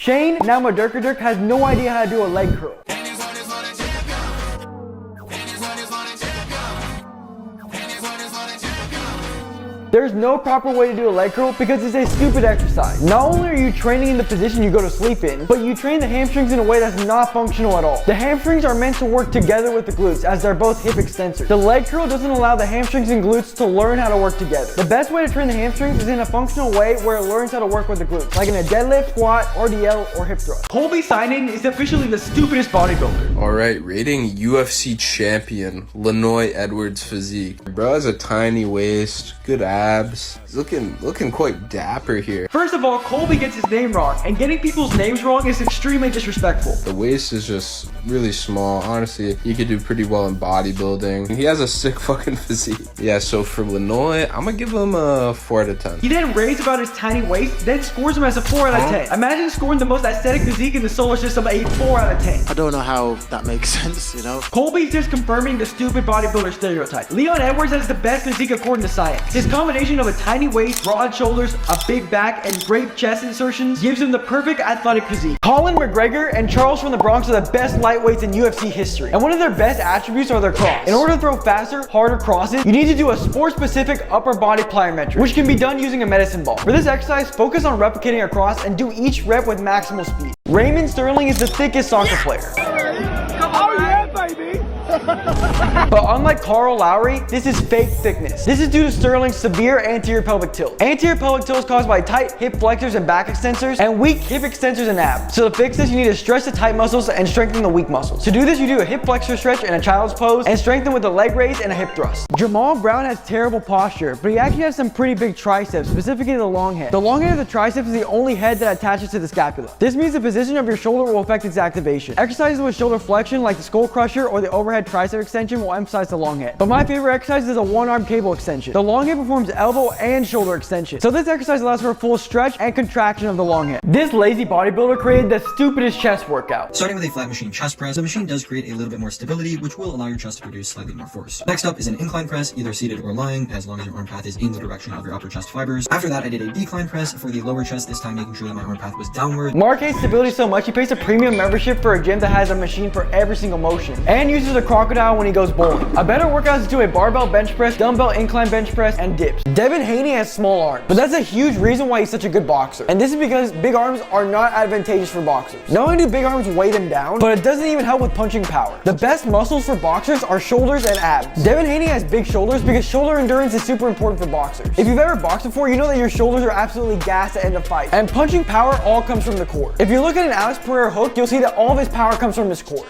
Shane, now Dirk, has no idea how to do a leg curl. There's no proper way to do a leg curl because it's a stupid exercise. Not only are you training in the position you go to sleep in, but you train the hamstrings in a way that's not functional at all. The hamstrings are meant to work together with the glutes as they're both hip extensors. The leg curl doesn't allow the hamstrings and glutes to learn how to work together. The best way to train the hamstrings is in a functional way where it learns how to work with the glutes, like in a deadlift, squat, RDL, or hip thrust. Colby Simon is officially the stupidest bodybuilder. Alright, rating UFC champion, Lanoy Edwards physique. Bro has a tiny waist, good abs. He's looking quite dapper here. First of all, Colby gets his name wrong, and getting people's names wrong is extremely disrespectful. The waist is just really small. Honestly, he could do pretty well in bodybuilding. He has a sick fucking physique. Yeah, so for Lanoy, I'm gonna give him a 4 out of 10. He then raves about his tiny waist, then scores him as a 4 out of 10. Imagine scoring the most aesthetic physique in the solar system a 4 out of 10. I don't know how that makes sense, you know? Colby's just confirming the stupid bodybuilder stereotype. Leon Edwards has the best physique according to science. His combination of a tiny waist, broad shoulders, a big back, and great chest insertions gives him the perfect athletic physique. Colin McGregor and Charles from the Bronx are the best lightweights in UFC history, and one of their best attributes are their cross. In order to throw faster, harder crosses, you need to do a sport-specific upper body plyometry, which can be done using a medicine ball. For this exercise, focus on replicating a cross and do each rep with maximal speed. Raymond Sterling is the thickest soccer player. Oh yeah, baby! But unlike Carl Lowry, this is fake thickness. This is due to Sterling's severe anterior pelvic tilt. Anterior pelvic tilt is caused by tight hip flexors and back extensors and weak hip extensors and abs. So to fix this, you need to stretch the tight muscles and strengthen the weak muscles. To do this, you do a hip flexor stretch in a child's pose and strengthen with a leg raise and a hip thrust. Jamal Brown has terrible posture, but he actually has some pretty big triceps, specifically the long head. The long head of the triceps is the only head that attaches to the scapula. This means the position of your shoulder will affect its activation. Exercises with shoulder flexion like the skull crusher or the overhead tricep extension will emphasize the long head. But my favorite exercise is a one-arm cable extension. The long head performs elbow and shoulder extension. So this exercise allows for a full stretch and contraction of the long head. This lazy bodybuilder created the stupidest chest workout. Starting with a flat machine chest press, the machine does create a little bit more stability, which will allow your chest to produce slightly more force. Next up is an incline press, either seated or lying, as long as your arm path is in the direction of your upper chest fibers. After that, I did a decline press for the lower chest, this time making sure that my arm path was downward. Mark hates stability so much he pays a premium membership for a gym that has a machine for every single motion, and uses a crocodile when he goes bowling. A better workout is to do a barbell bench press, dumbbell incline bench press, and dips. Devin Haney has small arms, but that's a huge reason why he's such a good boxer. And this is because big arms are not advantageous for boxers. Not only do big arms weigh them down, but it doesn't even help with punching power. The best muscles for boxers are shoulders and abs. Devin Haney has big shoulders because shoulder endurance is super important for boxers. If you've ever boxed before, you know that your shoulders are absolutely gassed at the end of fight. And punching power all comes from the core. If you look at an Alex Pereira hook, you'll see that all of his power comes from his core.